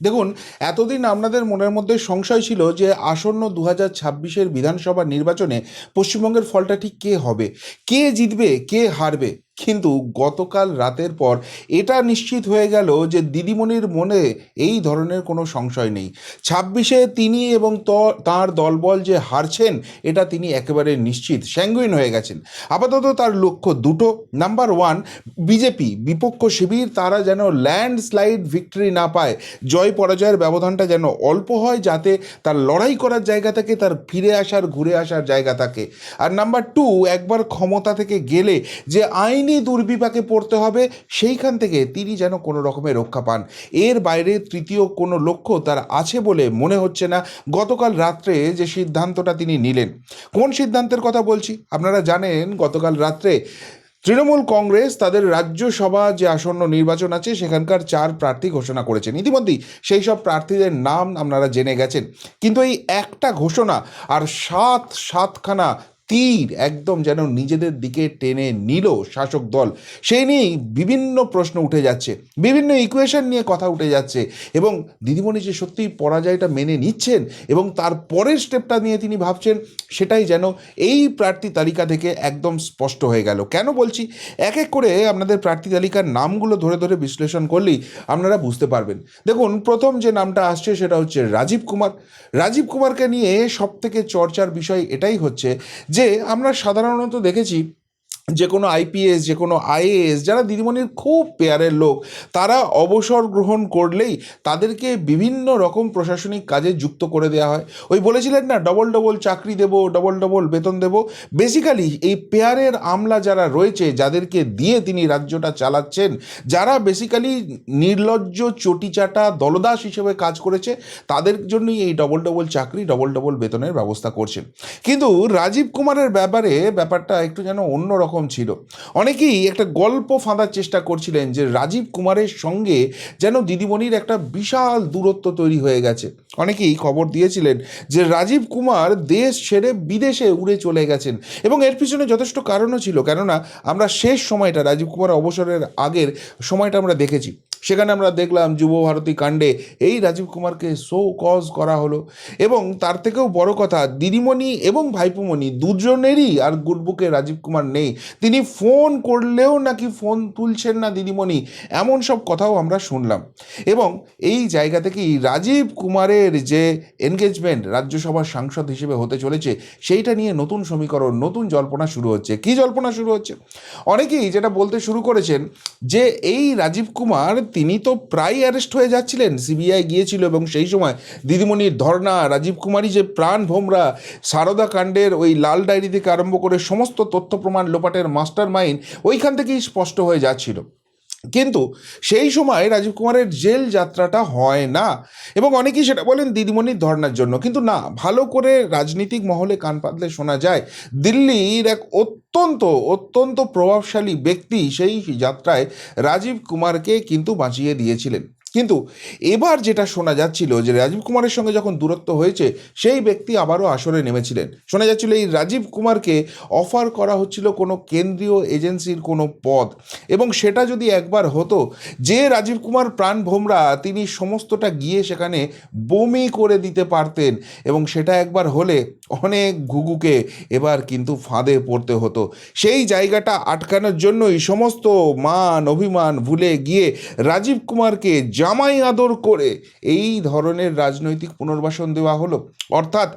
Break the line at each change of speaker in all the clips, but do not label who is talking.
দেখুন, এতদিন আপনাদের মনের মধ্যে সংশয় ছিল যে আসন্ন 2026-এর বিধানসভা নির্বাচনে পশ্চিমবঙ্গের ফলটা ঠিক কে হবে, কে জিতবে, কে হারবে। কিন্তু গতকাল রাতের পর এটা নিশ্চিত হয়ে গেল যে দিদিমণির মনে এই ধরনের কোনো সংশয় নেই। 26-এ তিনি এবং তাঁর দলবল যে হারছেন এটা তিনি একেবারে নিশ্চিত, স্যাঙ্গুইন হয়ে গেছেন। আপাতত তার লক্ষ্য দুটো। নাম্বার ওয়ান, বিজেপি বিপক্ষ শিবির তারা যেন ল্যান্ডস্লাইড ভিক্টরি না পায়, জয় পরাজয়ের ব্যবধানটা যেন অল্প হয়, যাতে তার লড়াই করার জায়গা থাকে, তার ফিরে আসার ঘুরে আসার জায়গা থাকে। আর নাম্বার টু, একবার ক্ষমতা থেকে গেলে যে আইনি দুর্বিপাকে পড়তে হবে সেইখান থেকে তিনি যেন কোনো রকমের রক্ষা পান। এর বাইরে তৃতীয় কোনো লক্ষ্য তার আছে বলে মনে হচ্ছে না। গতকাল রাত্রে যে সিদ্ধান্তটা তিনি নিলেন, কোন সিদ্ধান্তের কথা বলছি আপনারা জানেন। গতকাল রাত্রে তৃণমূল কংগ্রেস তাদের রাজ্যসভা যে আসন্ন নির্বাচন আছে সেখানকার 4 প্রার্থী ঘোষণা করেছেন। ইতিমধ্যেই সেই সব প্রার্থীদের নাম আপনারা জেনে গেছেন। কিন্তু এই একটা ঘোষণা আর সাতখানা তীর একদম যেন নিজেদের দিকে টেনে নিল শাসক দল, সেই নিয়েই বিভিন্ন প্রশ্ন উঠে যাচ্ছে, বিভিন্ন ইকুয়েশন নিয়ে কথা উঠে যাচ্ছে। এবং দিদিমণি যে সত্যিই পরাজয়টা মেনে নিচ্ছেন এবং তার পরের স্টেপটা নিয়ে তিনি ভাবছেন, সেটাই যেন এই প্রার্থী তালিকা থেকে একদম স্পষ্ট হয়ে গেল। কেন বলছি, এক এক করে আপনাদের প্রার্থী তালিকার নামগুলো ধরে ধরে বিশ্লেষণ করলেই আপনারা বুঝতে পারবেন। দেখুন, প্রথম যে নামটা আসছে সেটা হচ্ছে রাজীব কুমার। রাজীব কুমারকে নিয়ে সব থেকে চর্চার বিষয় এটাই হচ্ছে যে আমরা সাধারণত দেখেছি যে কোনো আইপিএস, যে কোনো আইএএস যারা দিদিমণির খুব পেয়ারের লোক, তারা অবসর গ্রহণ করলেই তাদেরকে বিভিন্ন রকম প্রশাসনিক কাজে যুক্ত করে দেওয়া হয়। ওই বলেছিলেন না, ডবল ডবল চাকরি দেব, ডবল ডবল বেতন দেব। বেসিক্যালি এই পেয়ারের আমলা যারা রয়েছে, যাদেরকে দিয়ে তিনি রাজ্যটা চালাচ্ছেন, যারা বেসিক্যালি নির্লজ্জ চটিচাটা দলদাস হিসেবে কাজ করেছে, তাদের জন্যই এই ডবল ডবল চাকরি, ডবল ডবল বেতনের ব্যবস্থা করছেন। কিন্তু রাজীব কুমারের ব্যাপারটা একটু যেন অন্য রকম ছিল। অনেকেই একটা গল্প ফাঁদার চেষ্টা করছিলেন যে রাজীব কুমারের সঙ্গে যেন দিদিমণির একটা বিশাল দূরত্ব তৈরি হয়ে গেছে। অনেকেই খবর দিয়েছিলেন যে রাজীব কুমার দেশ ছেড়ে বিদেশে উড়ে চলে গেছেন, এবং এর পিছনে যথেষ্ট কারণও ছিল। কেননা আমরা শেষ সময়টা, রাজীব কুমার অবসরের আগের সময়টা আমরা দেখেছি, সেখানে আমরা দেখলাম যুব ভারতী কাণ্ডে এই রাজীব কুমারকে শো কজ করা হলো। এবং তার থেকেও বড় কথা, দিদিমণি এবং ভাইপোমণি দুজনেরই আর গুডবুকে রাজীব কুমার নেই। তিনি ফোন করলেও নাকি ফোন তুলছেন না দিদিমণি, এমন সব কথাও আমরা শুনলাম। এবং এই জায়গা থেকেই রাজীব কুমারের যে এনগেজমেন্ট রাজ্যসভার সাংসদ হিসেবে হতে চলেছে, সেইটা নিয়ে নতুন সমীকরণ, নতুন জল্পনা শুরু হচ্ছে। কি জল্পনা শুরু হচ্ছে? অনেকেই যেটা বলতে শুরু করেছেন যে এই রাজীব কুমার তিনি তো প্রায় অ্যারেস্ট হয়ে যাচ্ছিলেন, সিবিআই গিয়েছিল এবং সেই সময় দিদিমণির ধর্না, রাজীব কুমারই যে প্রাণ ভোমরা, সারদা কাণ্ডের ওই লাল ডায়েরি থেকে আরম্ভ করে সমস্ত তথ্য প্রমাণ লোপাটের মাস্টার মাইন্ড ওইখান থেকেই স্পষ্ট হয়ে যাচ্ছিল। কিন্তু সেই সময় রাজীব কুমারের জেল যাত্রাটা হয় না, এবং অনেকেই সেটা বলেন দিদিমণির ধর্নার জন্য। কিন্তু না, ভালো করে রাজনীতিক মহলে কান পাতলে শোনা যায় দিল্লির এক অত্যন্ত অত্যন্ত প্রভাবশালী ব্যক্তি সেই যাত্রায় রাজীব কুমারকে কিন্তু বাঁচিয়ে দিয়েছিলেন। কিন্তু এবার যেটা শোনা যাচ্ছিল যে রাজীব কুমারের সঙ্গে যখন দূরত্ব হয়েছে, সেই ব্যক্তি আবারও আসরে নেমেছিলেন। শোনা যাচ্ছিল এই রাজীব কুমারকে অফার করা হচ্ছিল কোনো কেন্দ্রীয় এজেন্সির কোনো পদ, এবং সেটা যদি একবার হতো, যে রাজীব কুমার প্রাণ ভোমরা তিনি সমস্তটা গিয়ে সেখানে বমি করে দিতে পারতেন, এবং সেটা একবার হলে অনেক ঘুঘুকে এবার কিন্তু ফাঁদে পড়তে হতো। সেই জায়গাটা আটকানোর জন্যই সমস্ত মান অভিমান ভুলে গিয়ে রাজীব কুমারকে জামাই আদর করে এই ধরনের রাজনৈতিক পুনর্বাসন দেওয়া হলো। অর্থাৎ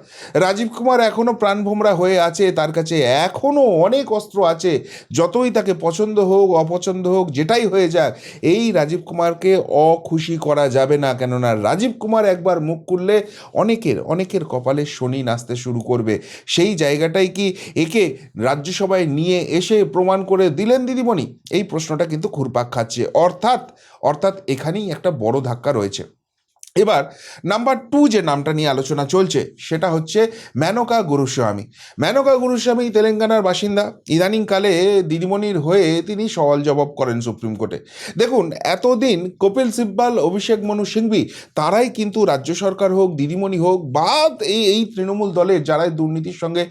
রাজীব কুমার এখনও প্রাণভোমরা হয়ে আছে, তার কাছে এখনও অনেক অস্ত্র আছে। যতই তাকে পছন্দ হোক অপছন্দ হোক যেটাই হয়ে যাক, এই রাজীব কুমারকে অখুশি করা যাবে না। কেননা রাজীব কুমার একবার মুখ খুললে অনেকের কপালে শনি নাচতে শুরু করবে। সেই জায়গাটাই কি একে রাজ্যসভায় নিয়ে এসে প্রমাণ করে দিলেন দিদিমণি? এই প্রশ্নটা কিন্তু ঘুরপাক খাচ্ছে। অর্থাৎ এখানেই একটা বড় ধাক্কা রয়েছে। এবার নাম্বার টু যে নামটা নিয়ে আলোচনা চলছে সেটা হচ্ছে মেনকা গুরুস্বামী। মেনকা গুরুস্বামী তেলেঙ্গানার বাসিন্দা। ইদানিংকালে দিদিমণির হয়ে তিনি সওয়াল জবাব করেন সুপ্রিম কোর্টে। দেখুন, এতদিন কপিল সিব্বাল, অভিষেক মনু সিংভি তারাই কিন্তু রাজ্য সরকার হোক, দিদিমণি হোক, বা এই তৃণমূল দলের যারা দুর্নীতির সঙ্গে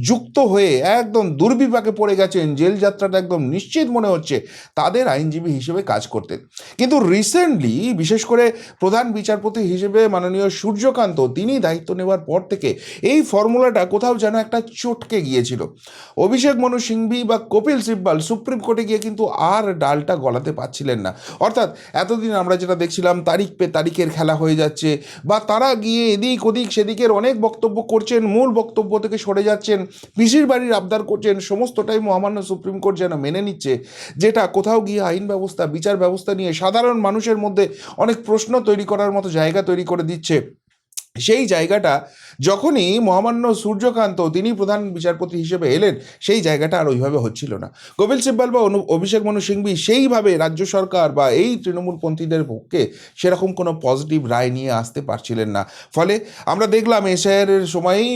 যুক্ত হয়ে একদম দুর্বিপাকে পড়ে গেছেন, জেল যাত্রাটা একদম নিশ্চিত মনে হচ্ছে, তাদের আইনজীবী হিসেবে কাজ করতেন। কিন্তু রিসেন্টলি বিশেষ করে প্রধান বিচারপতি হিসেবে মাননীয় সূর্যকান্ত তিনি দায়িত্ব নেওয়ার পর থেকে এই ফর্মুলাটা কোথাও যেন একটা চটকে গিয়েছিল। অভিষেক মনু সিংভি বা কপিল সিব্বাল সুপ্রিম কোর্টে গিয়ে কিন্তু আর ডালটা গলাতে পারছিলেন না। অর্থাৎ এতদিন আমরা যেটা দেখছিলাম তারিখ পে তারিখের খেলা হয়ে যাচ্ছে, বা তারা গিয়ে এদিক ওদিক সেদিকের অনেক বক্তব্য করছেন, মূল বক্তব্য থেকে সরে যাচ্ছেন, পিসির বাড়ির আবদার করছেন, সমস্তটাই মহামান্য সুপ্রিম কোর্ট যেন মেনে নিচ্ছে, যেটা কোথাও গিয়ে আইন ব্যবস্থা বিচার ব্যবস্থা নিয়ে সাধারণ মানুষের মধ্যে অনেক প্রশ্ন তৈরি করার মতো জায়গা তৈরি করে দিচ্ছে। সেই জায়গাটা যখনই মহামান্য সূর্যকান্ত তিনি প্রধান বিচারপতি হিসেবে এলেন, সেই জায়গাটা আর ওইভাবে হচ্ছিল না। কপিল সিব্বাল বা অভিষেক মনু সিংভি সেইভাবে রাজ্য সরকার বা এই তৃণমূলপন্থীদের পক্ষে সেরকম কোনো পজিটিভ রায় নিয়ে আসতে পারছিলেন না। ফলে আমরা দেখলাম এসআইআরের সময়েই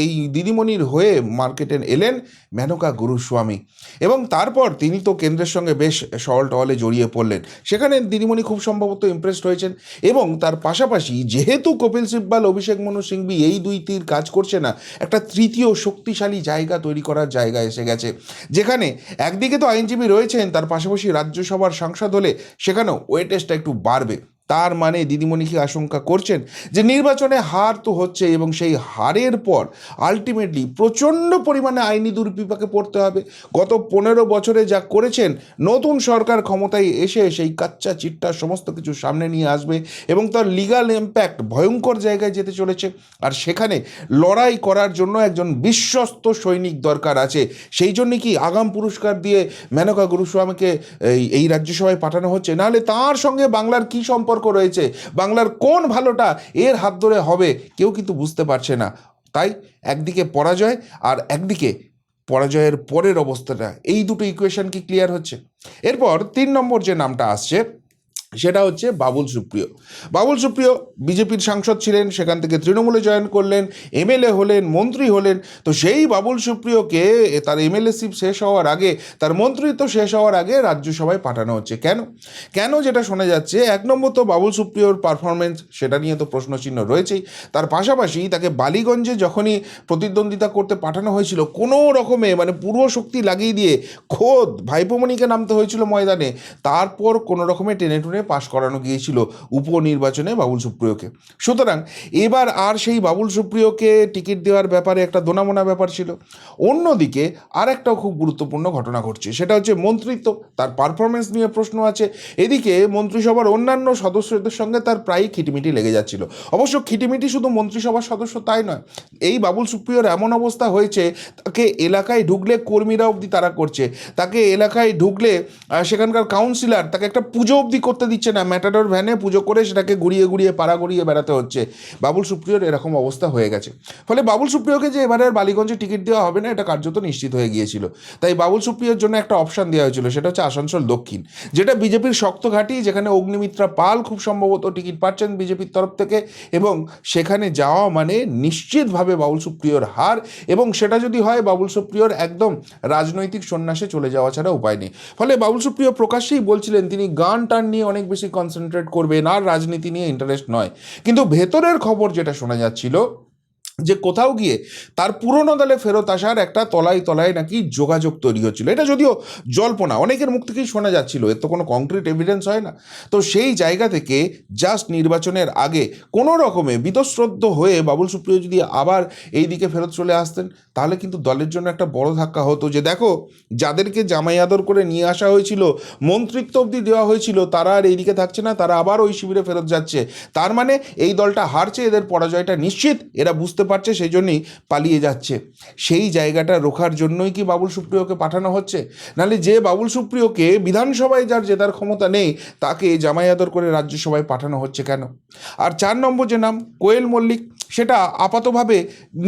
এই দিদিমণির হয়ে মার্কেটে এলেন মেনকা গুরুস্বামী, এবং তারপর তিনি তো কেন্দ্রের সঙ্গে বেশ সওয়াল টওয়ালে জড়িয়ে পড়লেন। সেখানে দিদিমণি খুব সম্ভবত ইমপ্রেসড হয়েছেন, এবং তার পাশাপাশি যেহেতু কপিল সিব্বাল অভিষেক মনু সিংভি এই দুই তীর কাজ করছে না, একটা তৃতীয় শক্তিশালী জায়গা তৈরি করার জায়গা এসে গেছে, যেখানে একদিকে তো আইনজীবী রয়েছেন, তার পাশাপাশি রাজ্যসভার সাংসদ হলে সেখানেও ওয়েটেজটা একটু বাড়বে। তার মানে দিদিমণি কি আশঙ্কা করছেন যে নির্বাচনে হার তো হচ্ছে, এবং সেই হারের পর আলটিমেটলি প্রচণ্ড পরিমাণে আইনি দুর্বিপাকে পড়তে হবে। গত 15 বছরে যা করেছেন, নতুন সরকার ক্ষমতায় এসে সেই কাচ্চা চিট্টা সমস্ত কিছু সামনে নিয়ে আসবে, এবং তার লিগাল ইম্প্যাক্ট ভয়ঙ্কর জায়গায় যেতে চলেছে। আর সেখানে লড়াই করার জন্য একজন বিশ্বস্ত সৈনিক দরকার আছে। সেই জন্যে কি আগাম পুরস্কার দিয়ে মেনকা গুরুস্বামীকে এই রাজ্যসভায় পাঠানো হচ্ছে? নাহলে তার সঙ্গে বাংলার কি সম্পর্ক রয়েছে, বাংলার কোন ভালোটা এর হাত ধরে হবে, কেউ কিন্তু বুঝতে পারছে না। তাই একদিকে পরাজয়, আর একদিকে পরাজয়ের পরের অবস্থাটা, এই দুটো ইকুয়েশন কি ক্লিয়ার হচ্ছে? এরপর 3 নম্বর যে নামটা আসছে সেটা হচ্ছে বাবুল সুপ্রিয়। বাবুল সুপ্রিয় বিজেপির সাংসদ ছিলেন, সেখান থেকে তৃণমূলে জয়েন করলেন, এমএলএ হলেন, মন্ত্রী হলেন। তো সেই বাবুল সুপ্রিয়কে তার এমএলএশিপ শেষ হওয়ার আগে, তার মন্ত্রিত্ব শেষ হওয়ার আগে রাজ্যসভায় পাঠানো হচ্ছে। কেন যেটা শোনা যাচ্ছে, 1 নম্বর তো বাবুল সুপ্রিয়র পারফরমেন্স, সেটা নিয়ে তো প্রশ্নচিহ্ন রয়েছেই। তার পাশাপাশি তাকে বালিগঞ্জে যখনই প্রতিদ্বন্দ্বিতা করতে পাঠানো হয়েছিল, কোনো রকমে মানে পূর্ব শক্তি লাগিয়ে দিয়ে খোদ ভাইপোমণিকে নামতে হয়েছিল ময়দানে, তারপর কোনো রকমে টেনে টুনে পাশ করানো গিয়েছিল উপনির্বাচনে বাবুল সুপ্রিয়কে। সুতরাং এবার আর সেই বাবুল সুপ্রিয়কে টিকিট দেওয়ার ব্যাপারে একটা দোনামোনা ব্যাপার ছিল। অন্যদিকে আর একটাও খুব গুরুত্বপূর্ণ ঘটনা ঘটছে, সেটা হচ্ছে মন্ত্রিত্ব, তার পারফরমেন্স নিয়ে প্রশ্ন আছে। এদিকে মন্ত্রিসভার অন্যান্য সদস্যদের সঙ্গে তার প্রায়ই খিটিমিটি লেগে যাচ্ছিল। অবশ্য খিটিমিটি শুধু মন্ত্রিসভার সদস্য তাই নয়, এই বাবুল সুপ্রিয়র এমন অবস্থা হয়েছে, তাকে এলাকায় ঢুকলে কর্মীরা অবধি তারা করছে, তাকে এলাকায় ঢুকলে সেখানকার কাউন্সিলর তাকে একটা পুজো অবধি করতে দিচ্ছে না, ম্যাটাডোর ভ্যানে পুজো করে সেটাকে ঘুরিয়ে ঘুরিয়ে পাড়া ঘুরিয়ে বেড়াতে হচ্ছে। বাবুল সুপ্রিয়র এরকম অবস্থা হয়ে গেছে। ফলে বাবুল সুপ্রিয়কে যে এবারে বালিগঞ্জে টিকিট দেওয়া হবে না, এটা কার্যত নিশ্চিত হয়ে গিয়েছিল। তাই বাবুল সুপ্রিয়র জন্য একটা অপশান দেওয়া হয়েছিল, সেটা হচ্ছে আসানসোল দক্ষিণ, যেটা বিজেপির শক্ত ঘাঁটি, যেখানে অগ্নিমিত্রা পাল খুব সম্ভবত টিকিট পাচ্ছেন বিজেপির তরফ থেকে, এবং সেখানে যাওয়া মানে নিশ্চিতভাবে বাবুল সুপ্রিয়র হার, এবং সেটা যদি হয় বাবুল সুপ্রিয়র একদম রাজনৈতিক সন্ন্যাসে চলে যাওয়া ছাড়া উপায় নেই। ফলে বাবুল সুপ্রিয় প্রকাশ্যেই বলছিলেন তিনি গান টান নিয়ে অনেক বেশি কনসেন্ট্রেট করবেন, আর রাজনীতি নিয়ে ইন্টারেস্ট নয়। কিন্তু ভেতরের খবর যেটা শোনা যাচ্ছিল, যে কোথাও গিয়ে তার পুরনো দলে ফেরত আসার একটা তলায় তলায় নাকি যোগাযোগ তৈরি হচ্ছিল। এটা যদিও জল্পনা, অনেকের মুখ থেকেই শোনা যাচ্ছিল, এর তো কোনো কংক্রিট এভিডেন্স হয় না। তো সেই জায়গা থেকে জাস্ট নির্বাচনের আগে কোনো রকমে বীতশ্রদ্ধ হয়ে বাবুল সুপ্রিয় যদি আবার এই দিকে ফেরত চলে আসতেন, তাহলে কিন্তু দলের জন্য একটা বড় ধাক্কা হতো, যে দেখো যাদেরকে জামাই আদর করে নিয়ে আসা হয়েছিল, মন্ত্রিত্ব অবধি দেওয়া হয়েছিল, তারা আর এইদিকে থাকছে না, তারা আবার ওই শিবিরে ফেরত যাচ্ছে। তার মানে এই দলটা হারছে, এদের পরাজয়টা নিশ্চিত, এরা বুঝতে পারছে, সেই জন্যই পালিয়ে যাচ্ছে। সেই জায়গাটা রোখার জন্যই কি বাবুল সুপ্রিয়কে পাঠানো হচ্ছে? নাহলে যে বাবুল সুপ্রিয়কে বিধানসভায় যার জেতার ক্ষমতা নেই, তাকে জামাই আদর করে রাজ্যসভায় পাঠানো হচ্ছে কেন? আর 4 নম্বর যে নাম কোয়েল মল্লিক, সেটা আপাতভাবে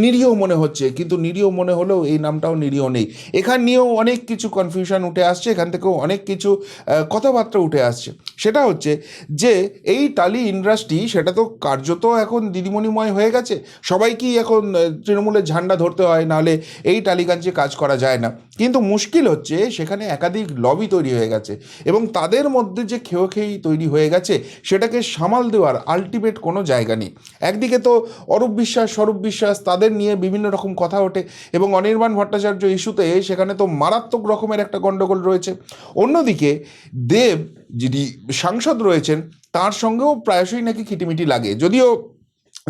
নিরীহ মনে হচ্ছে, কিন্তু নিরীহ মনে হলেও এই নামটাও নিরীহ নেই। এখান নিয়েও অনেক কিছু কনফিউশন উঠে আসছে, এখান থেকেও অনেক কিছু কথাবার্তা উঠে আসছে। সেটা হচ্ছে যে এই টালি ইন্ডাস্ট্রি, সেটা তো কার্যত এখন দিদিমণিময় হয়ে গেছে। সবাইকেই এখন তৃণমূলের ঝান্ডা ধরতে হয়, নাহলে এই টালিগঞ্জে কাজ করা যায় না। কিন্তু মুশকিল হচ্ছে সেখানে একাধিক লবি তৈরি হয়ে গেছে, এবং তাদের মধ্যে যে খেয়োখেয়ি তৈরি হয়ে গেছে, সেটাকে সামাল দেওয়ার আলটিমেট কোনো জায়গা নেই। একদিকে তো অরূপ বিশ্বাস, স্বরূপ বিশ্বাস, তাদের নিয়ে বিভিন্ন রকম কথা ওঠে, এবং অনির্বাণ ভট্টাচার্য ইস্যুতে সেখানে তো মারাত্মক রকমের একটা গণ্ডগোল রয়েছে। অন্যদিকে দেব যিনি সাংসদ রয়েছেন তার সঙ্গেও প্রায়শই নাকি খিটিমিটি লাগে। যদিও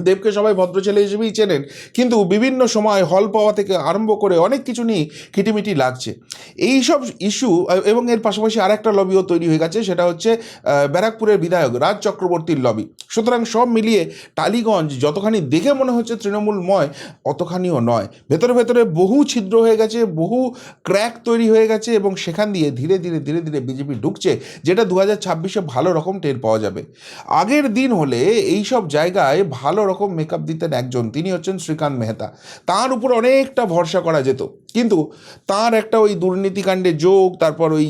দেবকে সবাই ভদ্র ছেলে হিসেবেই চেনেন, কিন্তু বিভিন্ন সময় হল পাওয়া থেকে আরম্ভ করে অনেক কিছু নিয়ে খিটিমিটি লাগছে। এই সব ইস্যু এবং এর পাশাপাশি আরেকটা লবিও তৈরি হয়ে গেছে, সেটা হচ্ছে ব্যারাকপুরের বিধায়ক রাজ চক্রবর্তীর লবি। সুতরাং সব মিলিয়ে টালিগঞ্জ যতখানি দেখে মনে হচ্ছে তৃণমূলময়, অতখানিও নয়। ভেতরে ভেতরে বহু ছিদ্র হয়ে গেছে, বহু ক্র্যাক তৈরি হয়ে গেছে, এবং সেখান দিয়ে ধীরে ধীরে ধীরে ধীরে বিজেপি ঢুকছে, যেটা 2026-এ ভালো রকম টের পাওয়া যাবে। আগের দিন হলে এই সব জায়গায় ভালো রকম মেকআপ দিতেন একজন, তিনি হচ্ছেন শ্রীকান্ত মেহতা। তার উপর অনেকটা ভরসা করা যেত, কিন্তু তার একটা ওই দুর্নীতিকাণ্ডে যোগ, তারপর ওই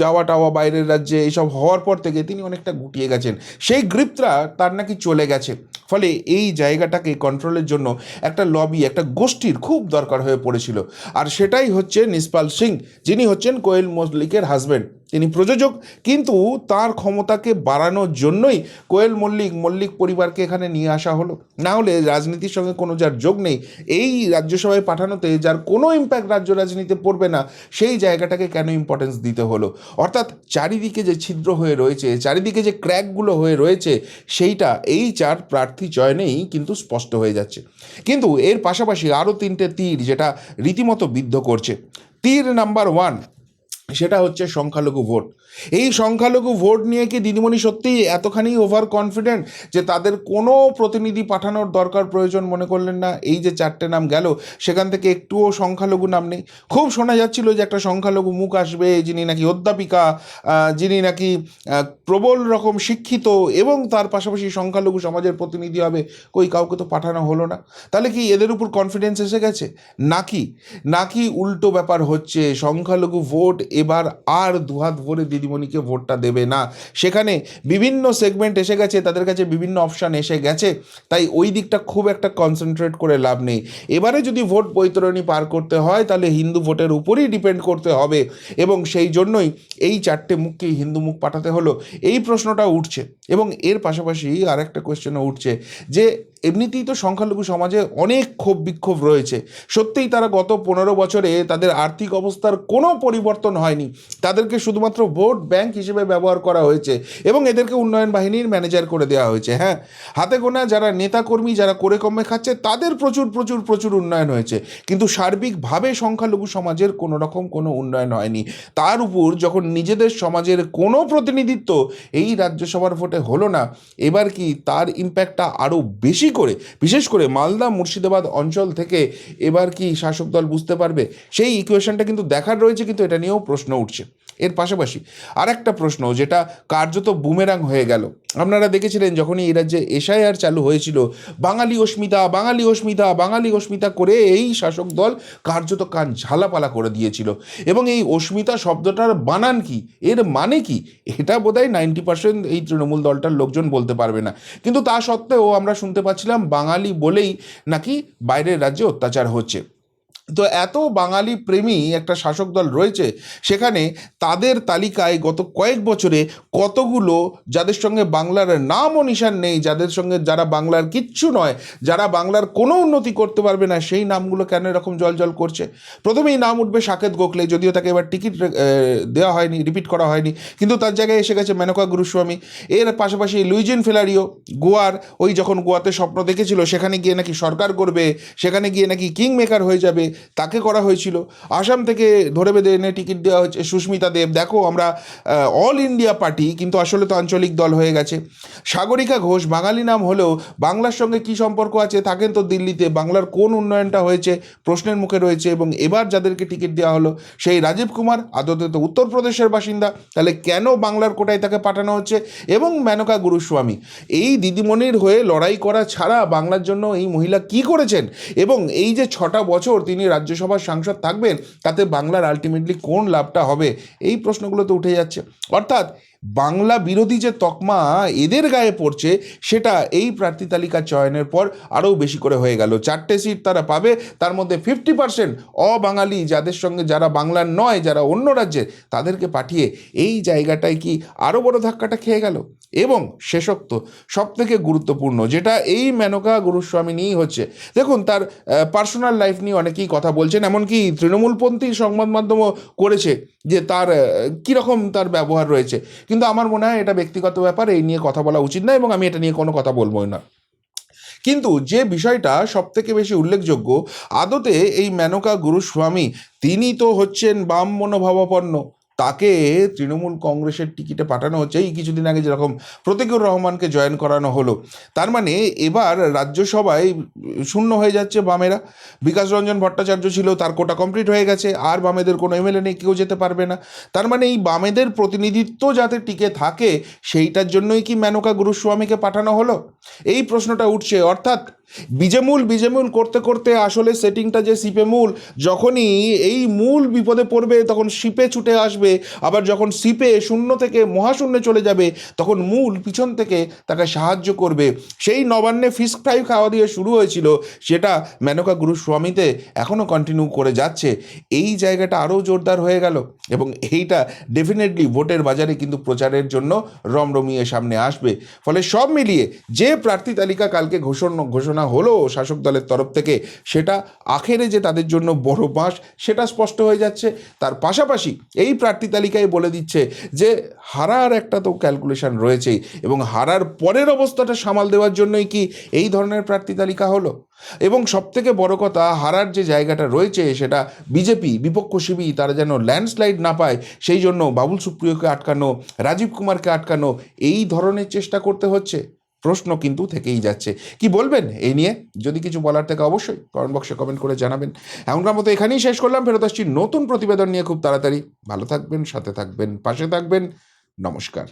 যাওয়া টাওয়া বাইরের রাজ্যে, এইসব হওয়ার পর থেকে তিনি অনেকটা গুটিয়ে গেছেন। সেই গ্রিপটা তার নাকি চলে গেছে। ফলে এই জায়গাটাকে কন্ট্রোলের জন্য একটা লবি, একটা গোষ্ঠীর খুব দরকার হয়ে পড়েছিল। আর সেটাই হচ্ছে নিসপাল সিং, যিনি হচ্ছেন কোয়েল মল্লিকের হাজব্যান্ড। তিনি প্রযোজক, কিন্তু তার ক্ষমতাকে বাড়ানোর জন্যই কোয়েল মল্লিক পরিবারকে এখানে নিয়ে আসা হলো। না হলে রাজনীতির সঙ্গে কোনো যার যোগ নেই, এই রাজ্যসভায় পাঠানোতে যার কোনো ইম্প্যাক্ট রাজ্য রাজনীতিতে পড়বে না, সেই জায়গাটাকে কেন ইম্পর্টেন্স দিতে হলো? অর্থাৎ চারিদিকে যে ছিদ্র হয়ে রয়েছে, চারিদিকে যে ক্র্যাকগুলো হয়ে রয়েছে, সেইটা এই 4 প্রার্থী চয়নেই কিন্তু স্পষ্ট হয়ে যাচ্ছে। কিন্তু এর পাশাপাশি আরও 3টে তীর যেটা রীতিমতো বিদ্ধ করছে। তীর নাম্বার 1, সেটা হচ্ছে সংখ্যালঘু ভোট। এই সংখ্যালঘু ভোট নিয়ে কি দিদিমণি সত্যিই এতখানি ওভার কনফিডেন্ট যে তাদের কোনো প্রতিনিধি পাঠানোর দরকার প্রয়োজন মনে করলেন না? এই যে 4টে নাম গেল, সেখান থেকে একটুও সংখ্যালঘু নাম নেই। খুব শোনা যাচ্ছিল যে একটা সংখ্যালঘু মুখ আসবে, যিনি নাকি অধ্যাপিকা, যিনি নাকি প্রবল রকম শিক্ষিত, এবং তার পাশাপাশি সংখ্যালঘু সমাজের প্রতিনিধি হবে। কই, কাউকে তো পাঠানো হলো না। তাহলে কি এদের উপর কনফিডেন্স এসে গেছে? নাকি উল্টো ব্যাপার হচ্ছে, সংখ্যালঘু ভোট এবার আর দুহাত ভরে দিদিমণিকে ভোটটা দেবে না। সেখানে বিভিন্ন সেগমেন্ট এসে গেছে, তাদের কাছে বিভিন্ন অপশান এসে গেছে, তাই ওই দিকটা খুব একটা কনসেন্ট্রেট করে লাভ নেই। এবারে যদি ভোট বৈতরণী পার করতে হয়, তাহলে হিন্দু ভোটের উপরই ডিপেন্ড করতে হবে, এবং সেই জন্যই এই 4টে মুখকেই হিন্দু মুখ পাঠাতে হলো, এই প্রশ্নটা উঠছে। এবং এর পাশাপাশি আর একটা কোয়েশ্চেনও উঠছে যে এমনিতেই তো সংখ্যালঘু সমাজে অনেক ক্ষোভ বিক্ষোভ রয়েছে। সত্যিই তারা গত 15 বছরে তাদের আর্থিক অবস্থার কোনো পরিবর্তন হয়নি, তাদেরকে শুধুমাত্র ভোট ব্যাংক হিসেবে ব্যবহার করা হয়েছে, এবং এদেরকে উন্নয়ন বাহিনীর ম্যানেজার করে দেওয়া হয়েছে। হ্যাঁ, হাতে গোনা যারা নেতাকর্মী, যারা করে কমে খাচ্ছে, তাদের প্রচুর প্রচুর প্রচুর উন্নয়ন হয়েছে, কিন্তু সার্বিকভাবে সংখ্যালঘু সমাজের কোনো রকম কোনো উন্নয়ন হয়নি। তার উপর যখন নিজেদের সমাজের কোনো প্রতিনিধিত্ব এই রাজ্যসভার ভোটে হলো না, এবার কি তার ইম্প্যাক্টটা আরও বেশি করে, বিশেষ করে মালদা মুর্শিদাবাদ অঞ্চল থেকে এবার কি শাসক দল বুঝতে পারবে? সেই ইকুয়েশনটা কিন্তু দেখার রয়েছে, কিন্তু এটা নিয়েও প্রশ্ন উঠছে। এর পাশাপাশি আর একটা প্রশ্ন, যেটা কার্যত বুমেরাং হয়ে গেল। আপনারা দেখেছিলেন যখনই এই রাজ্যে এসআইআর চালু হয়েছিল, বাঙালি অস্মিতা বাঙালি অস্মিতা বাঙালি অস্মিতা করে এই শাসক দল কার্যত কান ঝালাপালা করে দিয়েছিল। এবং এই অস্মিতা শব্দটার বানান কি, এর মানে কি, এটা বোধহয় 90% এই তৃণমূল দলটার লোকজন বলতে পারবে না। কিন্তু তা সত্ত্বেও আমরা শুনতে পাচ্ছিলাম বাঙালি বলেই নাকি বাইরের রাজ্যে অত্যাচার হচ্ছে। তো এত বাঙালি প্রেমী একটা শাসক দল রয়েছে, সেখানে তাদের তালিকায় গত কয়েক বছরে কতগুলো, যাদের সঙ্গে বাংলার নাম ও নিশান নেই, যাদের সঙ্গে, যারা বাংলার কিচ্ছু নয়, যারা বাংলার কোনো উন্নতি করতে পারবে না, সেই নামগুলো কেন এরকম জল করছে? প্রথমেই নাম উঠবে সাকেত গোখলে, যদিও তাকে এবার টিকিট দেওয়া হয়নি, রিপিট করা হয়নি, কিন্তু তার জায়গায় এসে গেছে মেনকা গুরুস্বামী। এর পাশাপাশি লুইজিন ফেলারিও, গোয়ার, ওই যখন গোয়াতে স্বপ্ন দেখেছিল সেখানে গিয়ে নাকি সরকার করবে, সেখানে গিয়ে নাকি কিং মেকার হয়ে যাবে, তাকে করা হয়েছিল। আসাম থেকে ধরে বেঁধে এনে টিকিট দেওয়া হয়েছে সুস্মিতা দেব। দেখো, আমরা অল ইন্ডিয়া পার্টি, কিন্তু আসলে তো আঞ্চলিক দল হয়ে গেছে। সাগরিকা ঘোষ বাঙালি নাম হলেও বাংলার সঙ্গে কি সম্পর্ক আছে? থাকেন তো দিল্লিতে, বাংলার কোন উন্নয়নটা হয়েছে প্রশ্নের মুখে রয়েছে। এবং এবার যাদেরকে টিকিট দেওয়া হলো, সেই রাজীব কুমার আদতে তো উত্তরপ্রদেশের বাসিন্দা, তাহলে কেন বাংলার কোটায় তাকে পাঠানো হচ্ছে? এবং মেনকা গুরুস্বামী, এই দিদিমণির হয়ে লড়াই করা ছাড়া বাংলার জন্য এই মহিলা কি করেছেন? এবং এই যে 6টা বছর তিনি রাজ্যসভার সাংসদ থাকবেন, তাতে বাংলার আলটিমেটলি কোন লাভটা হবে? এই প্রশ্নগুলো তো উঠে যাচ্ছে। অর্থাৎ বাংলা বিরোধী যে তকমা এদের গায়ে পড়ছে, সেটা এই প্রার্থী তালিকা চয়নের পর আরও বেশি করে হয়ে গেল। 4টে সিট তারা পাবে, তার মধ্যে 50% অবাঙালি, যাদের সঙ্গে, যারা বাংলার নয়, যারা অন্য রাজ্যের, তাদেরকে পাঠিয়ে এই জায়গাটায় কি আরও বড় ধাক্কাটা খেয়ে গেল? এবং শেষোক্ত সবথেকে গুরুত্বপূর্ণ, যেটা এই মেনকা গুরুস্বামী নিয়েই হচ্ছে। দেখুন, তার পার্সোনাল লাইফ নিয়ে অনেকেই কথা বলছেন, এমনকি তৃণমূলপন্থী সংবাদ মাধ্যমও করেছে যে তার কীরকম তার ব্যবহার রয়েছে। কিন্তু আমার মনে হয় এটা ব্যক্তিগত ব্যাপার, এই নিয়ে কথা বলা উচিত না এবং আমি এটা নিয়ে কোনো কথা বলবোই না। কিন্তু যে বিষয়টা সবথেকে বেশি উল্লেখযোগ্য, আদতে এই মেনকা গুরুস্বামী তিনি তো হচ্ছেন বাম মনোভাবাপন্ন। তাকে তৃণমূল কংগ্রেসের টিকিটে পাঠানো হচ্ছে। এই কিছুদিন আগে যেরকম প্রতীকুর রহমানকে জয়েন করানো হলো, তার মানে এবার রাজ্যসভায় শূন্য হয়ে যাচ্ছে বামেরা। বিকাশ রঞ্জন ভট্টাচার্য ছিল, তার কোটা কমপ্লিট হয়ে গেছে, আর বামেদের কোনো এমএলএ নেই, কেউ যেতে পারবে না। তার মানে এই বামেদের প্রতিনিধিত্ব যাতে টিকে থাকে সেইটার জন্যই কি মেনকা গুরুস্বামীকে পাঠানো হলো? এই প্রশ্নটা উঠছে। অর্থাৎ বিজেমূল করতে করতে আসলে সেটিংটা যে সিপে মূল, যখনই এই মূল বিপদে পড়বে তখন সিপে ছুটে আসবে, আবার যখন সিপে শূন্য থেকে মহাশূন্যে চলে যাবে তখন মূল পিছন থেকে তাকে সাহায্য করবে। সেই নবান্নে ফিশ ফ্রাই খাওয়া দিয়ে শুরু হয়েছিল, সেটা মেনকা গুরুস্বামীতে এখনও কন্টিনিউ করে যাচ্ছে। এই জায়গাটা আরও জোরদার হয়ে গেল এবং এইটা ডেফিনেটলি ভোটের বাজারে কিন্তু প্রচারের জন্য রমরমিয়ে সামনে আসবে। ফলে সব মিলিয়ে যে প্রার্থী তালিকা কালকে ঘোষণা হলো শাসক দলের তরফ থেকে, সেটা আখেরে যে তাদের জন্য বড় বাঁশ সেটা স্পষ্ট হয়ে যাচ্ছে। তার পাশাপাশি এই প্রার্থী তালিকায় বলে দিচ্ছে যে হারার একটা তো ক্যালকুলেশন রয়েছেই, এবং হারার পরের অবস্থাটা সামাল দেওয়ার জন্যই কি এই ধরনের প্রার্থী তালিকা হলো। এবং সবথেকে বড় কথা, হারার যে জায়গাটা রয়েছে সেটা বিজেপি বিপক্ষ শিবির তারা যেন ল্যান্ডস্লাইড না পায়, সেই জন্য বাবুল সুপ্রিয়কে আটকানো, রাজীব কুমারকে আটকানো, এই ধরনের চেষ্টা করতে হচ্ছে। প্রশ্ন কিন্তু থেকেই যাচ্ছে। কি বলবেন এই নিয়ে? যদি কিছু বলার থেকে অবশ্যই কমেন্ট বক্সে কমেন্ট করে জানাবেন। এমনকার মতো এখানেই শেষ করলাম, ফেরত আসছি নতুন প্রতিবেদন নিয়ে খুব তাড়াতাড়ি। ভালো থাকবেন, সাথে থাকবেন, পাশে থাকবেন। নমস্কার।